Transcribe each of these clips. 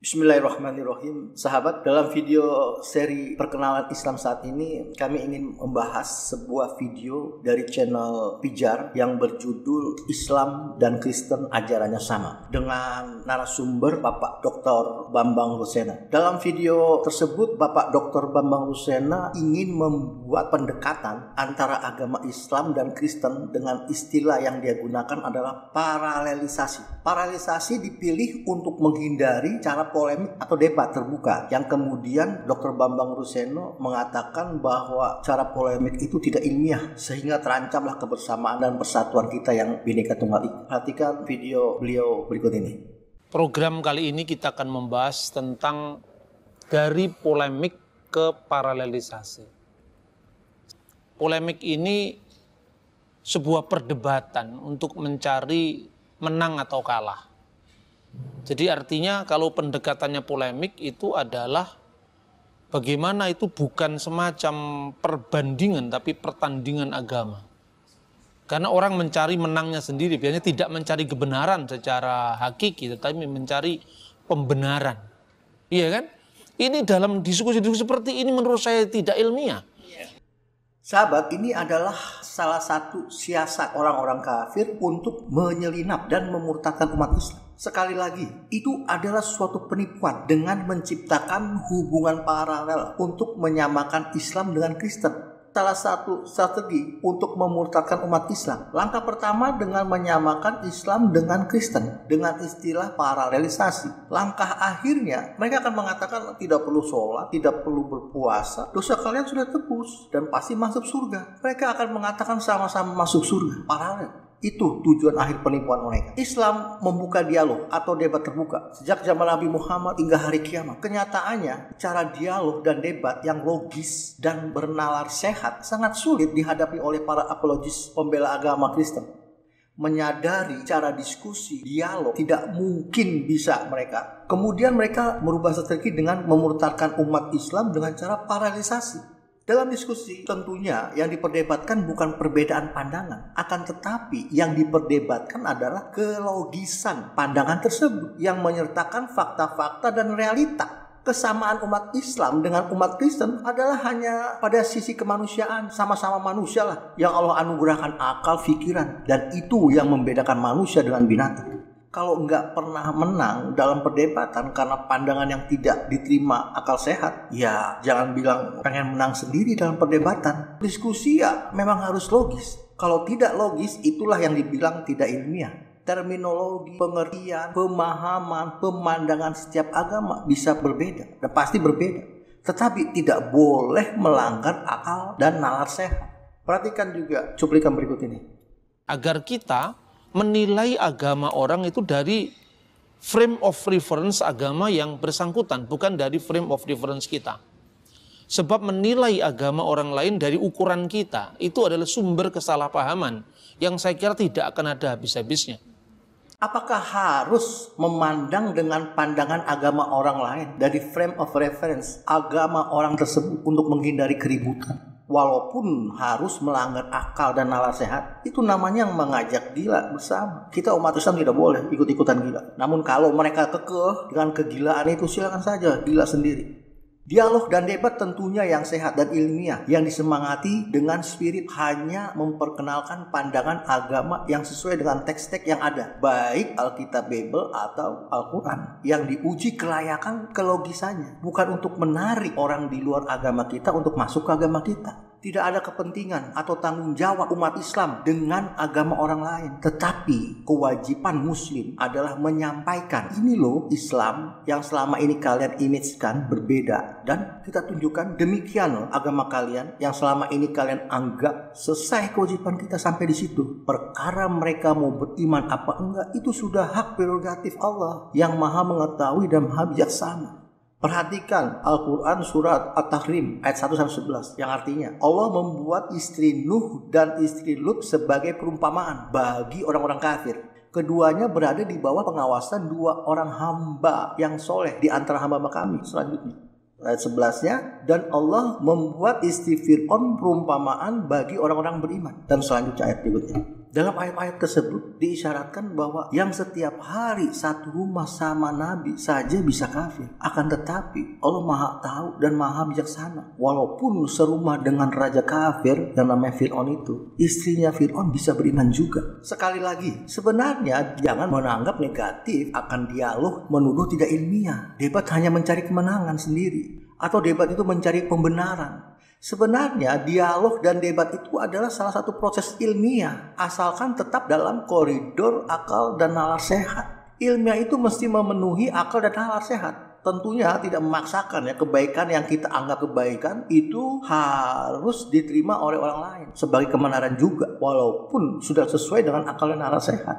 Bismillahirrahmanirrahim. Sahabat, dalam video seri perkenalan Islam saat ini kami ingin membahas sebuah video dari channel Pijar yang berjudul Islam dan Kristen Ajarannya Sama dengan narasumber Bapak Dr. Bambang Rusena. Dalam video tersebut Bapak Dr. Bambang Rusena ingin membuat pendekatan antara agama Islam dan Kristen dengan istilah yang dia gunakan adalah paralelisasi. Paralelisasi dipilih untuk menghindari cara polemik atau debat terbuka yang kemudian Dr. Bambang Rusena mengatakan bahwa cara polemik itu tidak ilmiah sehingga terancamlah kebersamaan dan persatuan kita yang Bhinneka Tunggal Ika. Perhatikan video beliau berikut ini. Program kali ini kita akan membahas tentang dari polemik ke paralelisasi. Polemik ini sebuah perdebatan untuk mencari menang atau kalah. Jadi artinya kalau pendekatannya polemik itu adalah bagaimana itu bukan semacam perbandingan tapi pertandingan agama. Karena orang mencari menangnya sendiri, biasanya tidak mencari kebenaran secara hakiki tetapi mencari pembenaran. Iya kan? Ini dalam diskusi-diskusi seperti ini menurut saya tidak ilmiah. Sahabat, ini adalah salah satu siasat orang-orang kafir untuk menyelinap dan memurtadkan umat Islam. Sekali lagi, itu adalah suatu penipuan dengan menciptakan hubungan paralel untuk menyamakan Islam dengan Kristen. Salah satu strategi untuk memurtadkan umat Islam. Langkah pertama dengan menyamakan Islam dengan Kristen dengan istilah paralelisasi. Langkah akhirnya mereka akan mengatakan tidak perlu sholat, tidak perlu berpuasa, dosa kalian sudah tebus dan pasti masuk surga. Mereka akan mengatakan sama-sama masuk surga. Paralel. Itu tujuan akhir penipuan mereka. Islam membuka dialog atau debat terbuka sejak zaman Nabi Muhammad hingga hari kiamat. Kenyataannya, cara dialog dan debat yang logis dan bernalar sehat sangat sulit dihadapi oleh para apologis pembela agama Kristen. Menyadari cara diskusi, dialog tidak mungkin bisa mereka. Kemudian mereka merubah strategi dengan memurtadkan umat Islam dengan cara paralelisasi. Dalam diskusi tentunya yang diperdebatkan bukan perbedaan pandangan, akan tetapi yang diperdebatkan adalah kelogisan pandangan tersebut yang menyertakan fakta-fakta dan realita. Kesamaan umat Islam dengan umat Kristen adalah hanya pada sisi kemanusiaan, sama-sama manusia lah yang Allah anugerahkan akal, pikiran, dan itu yang membedakan manusia dengan binatang. Kalau nggak pernah menang dalam perdebatan karena pandangan yang tidak diterima akal sehat, ya jangan bilang pengen menang sendiri dalam perdebatan. Diskusi ya memang harus logis. Kalau tidak logis, itulah yang dibilang tidak ilmiah. Terminologi, pengertian, pemahaman, pemandangan setiap agama bisa berbeda dan pasti berbeda. Tetapi tidak boleh melanggar akal dan nalar sehat. Perhatikan juga cuplikan berikut ini. Agar kita menilai agama orang itu dari frame of reference agama yang bersangkutan, bukan dari frame of reference kita. Sebab menilai agama orang lain dari ukuran kita, itu adalah sumber kesalahpahaman yang saya kira tidak akan ada habis-habisnya. Apakah harus memandang dengan pandangan agama orang lain dari frame of reference agama orang tersebut untuk menghindari keributan? Walaupun harus melanggar akal dan nalar sehat, itu namanya mengajak gila bersama. Kita umat Islam tidak boleh ikut-ikutan gila. Namun kalau mereka kekeh dengan kegilaan itu, silakan saja gila sendiri. Dialog dan debat tentunya yang sehat dan ilmiah, yang disemangati dengan spirit hanya memperkenalkan pandangan agama yang sesuai dengan teks-teks yang ada, baik Alkitab Bible atau Al-Quran, yang diuji kelayakan kelogisannya, bukan untuk menarik orang di luar agama kita untuk masuk ke agama kita. Tidak ada kepentingan atau tanggung jawab umat Islam dengan agama orang lain. Tetapi kewajiban muslim adalah menyampaikan, ini loh Islam yang selama ini kalian imagekan berbeda. Dan kita tunjukkan demikian loh agama kalian yang selama ini kalian anggap. Selesai kewajiban kita sampai di situ. Perkara mereka mau beriman apa enggak, itu sudah hak prerogatif Allah yang maha mengetahui dan maha bijaksana. Perhatikan Al-Quran surat At-Tahrim ayat 1-11 yang artinya Allah membuat istri Nuh dan istri Lut sebagai perumpamaan bagi orang-orang kafir. Keduanya berada di bawah pengawasan dua orang hamba yang soleh di antara hamba kami. Selanjutnya ayat 11-nya, dan Allah membuat istri Fir'aun perumpamaan bagi orang-orang beriman. Dan selanjutnya ayat berikutnya. Dalam ayat-ayat tersebut diisyaratkan bahwa yang setiap hari satu rumah sama Nabi saja bisa kafir. Akan tetapi Allah Maha tahu dan Maha bijaksana. Walaupun serumah dengan raja kafir yang namanya Fir'aun itu, istrinya Fir'aun bisa beriman juga. Sekali lagi, sebenarnya jangan menganggap negatif akan dialog menuduh tidak ilmiah. Debat hanya mencari kemenangan sendiri, atau debat itu mencari pembenaran. Sebenarnya dialog dan debat itu adalah salah satu proses ilmiah, asalkan tetap dalam koridor akal dan nalar sehat. Ilmiah itu mesti memenuhi akal dan nalar sehat. Tentunya tidak memaksakan kebaikan yang kita anggap kebaikan itu harus diterima oleh orang lain sebagai kebenaran juga, walaupun sudah sesuai dengan akal dan nalar sehat.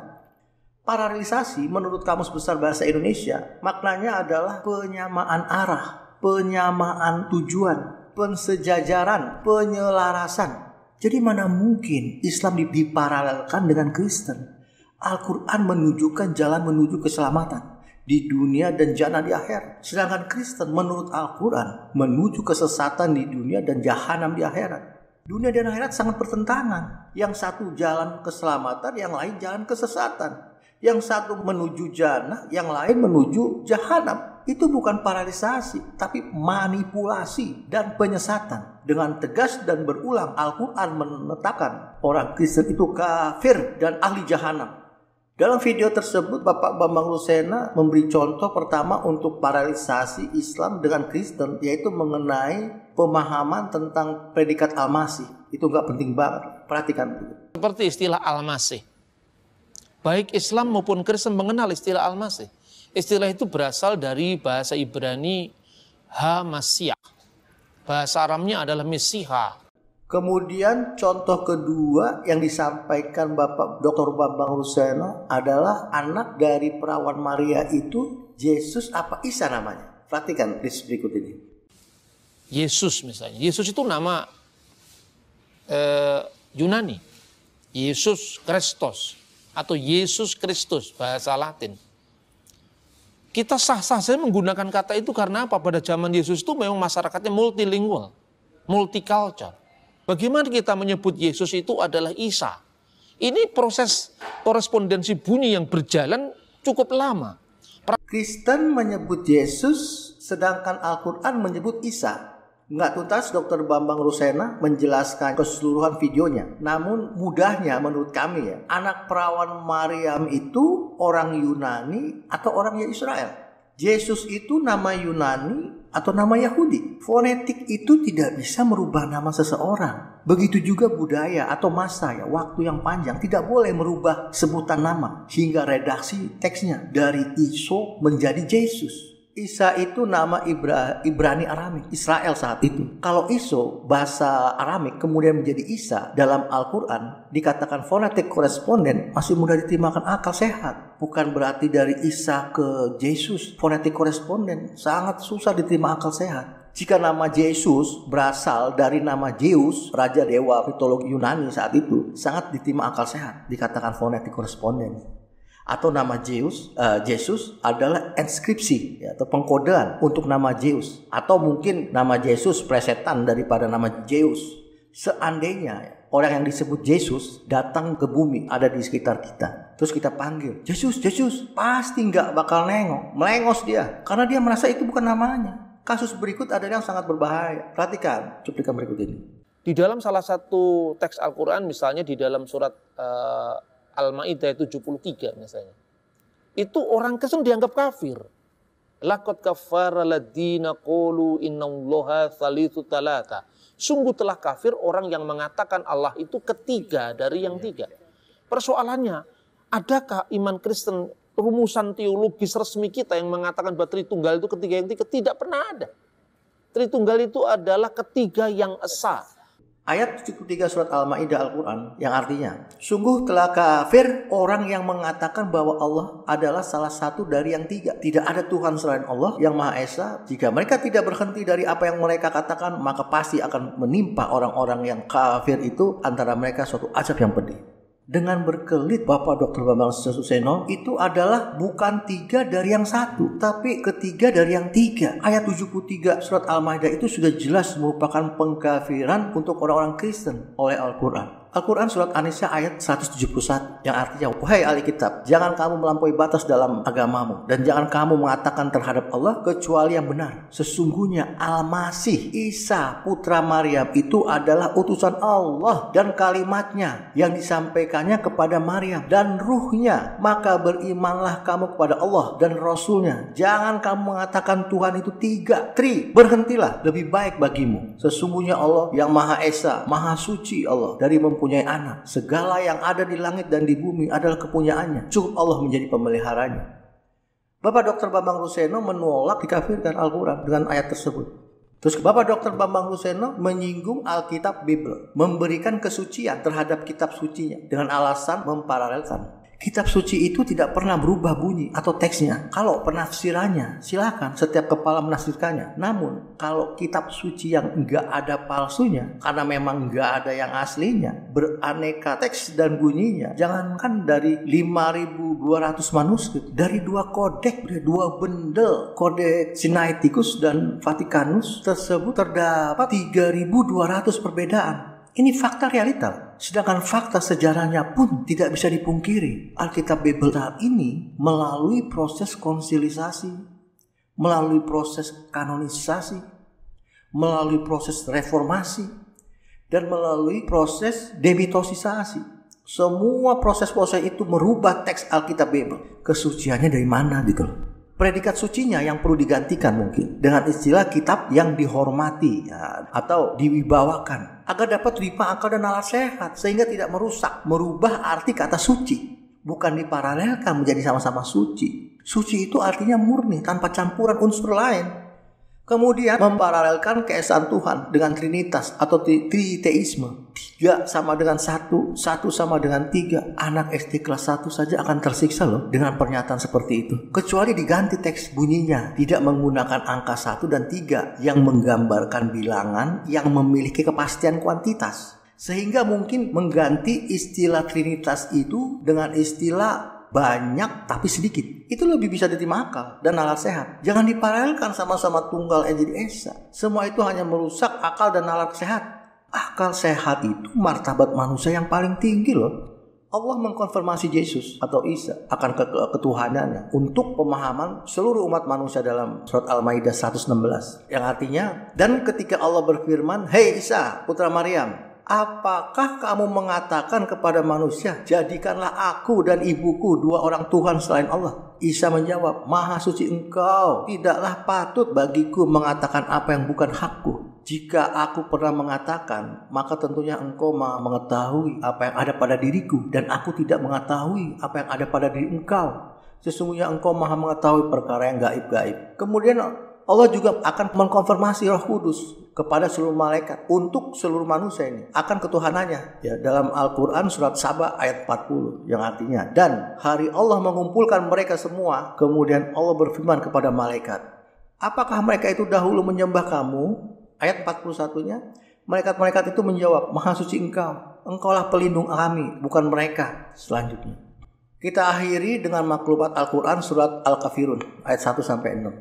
Paralelisasi menurut Kamus Besar Bahasa Indonesia maknanya adalah penyamaan arah, penyamaan tujuan, pensejajaran, penyelarasan. Jadi mana mungkin Islam diparalelkan dengan Kristen? Al-Quran menunjukkan jalan menuju keselamatan di dunia dan jannah di akhirat. Sedangkan Kristen menurut Al-Quran menuju kesesatan di dunia dan jahanam di akhirat. Dunia dan akhirat sangat bertentangan. Yang satu jalan keselamatan, yang lain jalan kesesatan. Yang satu menuju jannah, yang lain menuju jahanam. Itu bukan paralelisasi, tapi manipulasi dan penyesatan. Dengan tegas dan berulang, Al-Quran menetapkan orang Kristen itu kafir dan ahli jahanam. Dalam video tersebut, Bapak Bambang Lucena memberi contoh pertama untuk paralelisasi Islam dengan Kristen, yaitu mengenai pemahaman tentang predikat Al-Masih. Itu nggak penting banget, perhatikan itu. Seperti istilah Al-Masih. Baik Islam maupun Kristen mengenal istilah Al-Masih. Istilah itu berasal dari bahasa Ibrani Ha-Masiyah. Bahasa Aramnya adalah Mesiha. Kemudian contoh kedua yang disampaikan Bapak Dr. Bambang Lucena adalah anak dari perawan Maria itu Yesus apa Isa namanya. Perhatikan list berikut ini. Yesus misalnya. Yesus itu nama Yunani. Yesus Kristus atau Yesus Kristus bahasa Latin. Kita sah-sah saja menggunakan kata itu karena apa? Pada zaman Yesus itu memang masyarakatnya multilingual, multicultural. Bagaimana kita menyebut Yesus itu adalah Isa? Ini proses korespondensi bunyi yang berjalan cukup lama. Kristen menyebut Yesus, sedangkan Al-Quran menyebut Isa. Nggak tuntas Dr. Bambang Lucena menjelaskan keseluruhan videonya. Namun mudahnya menurut kami anak perawan Maryam itu orang Yunani atau orang Israel. Yesus itu nama Yunani atau nama Yahudi. Fonetik itu tidak bisa merubah nama seseorang. Begitu juga budaya atau masa waktu yang panjang tidak boleh merubah sebutan nama hingga redaksi teksnya dari Iso menjadi Yesus. Isa itu nama Ibrani Aramik, Israel saat itu. Kalau Iso, bahasa Aramik kemudian menjadi Isa dalam Al-Quran, dikatakan fonetik koresponden masih mudah diterimakan akal sehat. Bukan berarti dari Isa ke Yesus, fonetik koresponden sangat susah diterima akal sehat. Jika nama Yesus berasal dari nama Zeus, raja dewa mitologi Yunani saat itu, sangat diterima akal sehat, dikatakan fonetik koresponden. Atau nama Yesus adalah inskripsi atau pengkodean untuk nama Zeus, atau mungkin nama Yesus plesetan daripada nama Zeus. Seandainya orang yang disebut Yesus datang ke bumi ada di sekitar kita, terus kita panggil Yesus, pasti nggak bakal nengok, melengos dia karena dia merasa itu bukan namanya. Kasus berikut ada yang sangat berbahaya. Perhatikan cuplikan berikut ini. Di dalam salah satu teks Al-Quran, misalnya di dalam surat Al-Ma'idah 73 misalnya. Itu orang Kristen dianggap kafir. Laqad kafara alladziina qalu innallaha tsalitsu tsalatsa. Sungguh telah kafir orang yang mengatakan Allah itu ketiga dari yang tiga. Persoalannya, adakah iman Kristen rumusan teologis resmi kita yang mengatakan bahwa Tritunggal itu ketiga yang tiga? Tidak pernah ada. Tritunggal itu adalah ketiga yang esa. Ayat 73 surat Al-Ma'idah Al-Quran yang artinya, sungguh telah kafir orang yang mengatakan bahwa Allah adalah salah satu dari yang tiga. Tidak ada Tuhan selain Allah yang Maha Esa. Jika mereka tidak berhenti dari apa yang mereka katakan, maka pasti akan menimpa orang-orang yang kafir itu antara mereka suatu azab yang pedih. Dengan berkelit Bapak Dr. Bambang Suseno itu adalah bukan tiga dari yang satu, tapi ketiga dari yang tiga. Ayat 73 surat Al-Ma'idah itu sudah jelas merupakan pengkafiran untuk orang-orang Kristen oleh Al-Quran. Al-Quran surat An-Nisa ayat 171 yang artinya, wahai ahli kitab, jangan kamu melampaui batas dalam agamamu dan jangan kamu mengatakan terhadap Allah kecuali yang benar. Sesungguhnya Al-Masih Isa putra Maryam itu adalah utusan Allah dan kalimatnya yang disampaikannya kepada Maryam dan ruhnya. Maka berimanlah kamu kepada Allah dan Rasulnya. Jangan kamu mengatakan Tuhan itu tiga, berhentilah, lebih baik bagimu. Sesungguhnya Allah yang Maha Esa, Maha Suci Allah dari mempunyai anak. Segala yang ada di langit dan di bumi adalah kepunyaannya. Cukup Allah menjadi pemeliharanya. Bapak Dr. Bambang Ruseno menolak dikafirkan Al-Quran dengan ayat tersebut. Terus Bapak Dr. Bambang Ruseno menyinggung Alkitab Bible, memberikan kesucian terhadap kitab sucinya dengan alasan memparalelkan. Kitab suci itu tidak pernah berubah bunyi atau teksnya. Kalau penafsirannya, silakan setiap kepala menafsirkannya. Namun, kalau kitab suci yang enggak ada palsunya, karena memang enggak ada yang aslinya, beraneka teks dan bunyinya, jangankan dari 5.200 manuskrip, dari 2 kodek, 2 bendel, Kodek Sinaiticus dan Vaticanus tersebut terdapat 3.200 perbedaan. Ini fakta realita. Sedangkan fakta sejarahnya pun tidak bisa dipungkiri. Alkitab Bible saat ini melalui proses konsilisasi, melalui proses kanonisasi, melalui proses reformasi, dan melalui proses demitosisasi. Semua proses-proses itu merubah teks Alkitab Bible. Kesuciannya dari mana gitu loh. Predikat sucinya yang perlu digantikan mungkin dengan istilah kitab yang dihormati ya, atau diwibawakan agar dapat terima akal dan nalar sehat sehingga tidak merusak, merubah arti kata suci, bukan diparalelkan menjadi sama-sama suci. Suci itu artinya murni tanpa campuran unsur lain. Kemudian memparalelkan keesaan Tuhan dengan trinitas atau triteisme. 3 sama dengan 1, 1 sama dengan 3. Anak SD kelas 1 saja akan tersiksa loh dengan pernyataan seperti itu. Kecuali diganti teks bunyinya, tidak menggunakan angka 1 dan 3 yang menggambarkan bilangan yang memiliki kepastian kuantitas. Sehingga mungkin mengganti istilah trinitas itu dengan istilah banyak tapi sedikit. Itu lebih bisa diterima akal dan nalar sehat. Jangan diparalelkan sama-sama tunggal jadi esa. Semua itu hanya merusak akal dan nalar sehat. Akal sehat itu martabat manusia yang paling tinggi loh. Allah mengkonfirmasi Yesus atau Isa akan ketuhanannya untuk pemahaman seluruh umat manusia dalam surat Al-Maidah 116. Yang artinya, dan ketika Allah berfirman, "Hei Isa, putra Maryam, apakah kamu mengatakan kepada manusia, jadikanlah aku dan ibuku 2 orang Tuhan selain Allah?" Isa menjawab, "Maha suci Engkau, tidaklah patut bagiku mengatakan apa yang bukan hakku. Jika aku pernah mengatakan, maka tentunya Engkau Maha mengetahui apa yang ada pada diriku, dan aku tidak mengetahui apa yang ada pada diri Engkau. Sesungguhnya Engkau Maha mengetahui perkara yang gaib-gaib." Kemudian Allah juga akan mengkonfirmasi Roh Kudus kepada seluruh malaikat untuk seluruh manusia ini akan ketuhanannya ya, dalam Al-Quran surat Saba ayat 40 yang artinya, dan hari Allah mengumpulkan mereka semua, kemudian Allah berfirman kepada malaikat, "Apakah mereka itu dahulu menyembah kamu?" Ayat 41-nya, malaikat-malaikat itu menjawab, "Maha suci Engkaulah pelindung kami, bukan mereka." Selanjutnya kita akhiri dengan maklumat Al-Quran surat Al-Kafirun ayat 1-6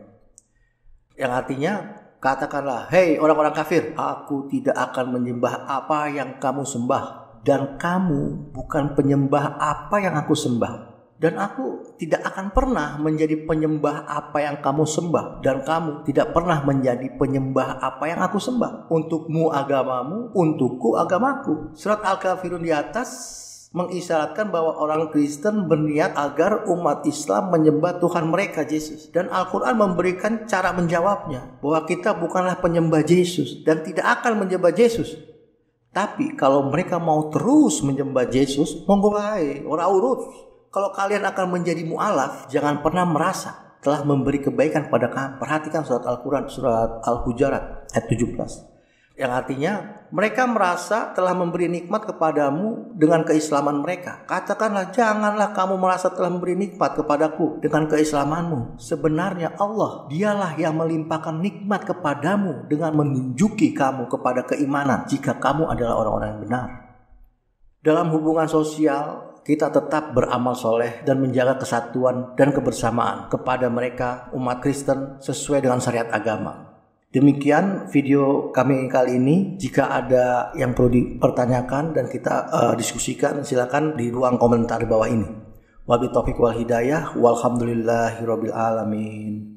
yang artinya, "Katakanlah, hei orang-orang kafir, aku tidak akan menyembah apa yang kamu sembah, dan kamu bukan penyembah apa yang aku sembah. Dan aku tidak akan pernah menjadi penyembah apa yang kamu sembah, dan kamu tidak pernah menjadi penyembah apa yang aku sembah. Untukmu agamamu, untukku agamaku." Surat Al-Kafirun di atas mengisyaratkan bahwa orang Kristen berniat agar umat Islam menyembah Tuhan mereka, Yesus. Dan Al-Quran memberikan cara menjawabnya, bahwa kita bukanlah penyembah Yesus dan tidak akan menyembah Yesus. Tapi kalau mereka mau terus menyembah Yesus, monggo wae, ora urut. Kalau kalian akan menjadi mu'alaf, jangan pernah merasa telah memberi kebaikan pada kamu. Perhatikan surat Al-Quran, surat Al-Hujarat ayat 17. Yang artinya, mereka merasa telah memberi nikmat kepadamu dengan keislaman mereka. Katakanlah, janganlah kamu merasa telah memberi nikmat kepadaku dengan keislamanmu. Sebenarnya Allah, dialah yang melimpahkan nikmat kepadamu dengan menunjuki kamu kepada keimanan jika kamu adalah orang-orang yang benar. Dalam hubungan sosial, kita tetap beramal soleh dan menjaga kesatuan dan kebersamaan kepada mereka umat Kristen sesuai dengan syariat agama. Demikian video kami kali ini. Jika ada yang perlu dipertanyakan dan kita diskusikan, silakan di ruang komentar di bawah ini. Wabillahi taufiq wal hidayah. Walhamdulillahirabbil alamin.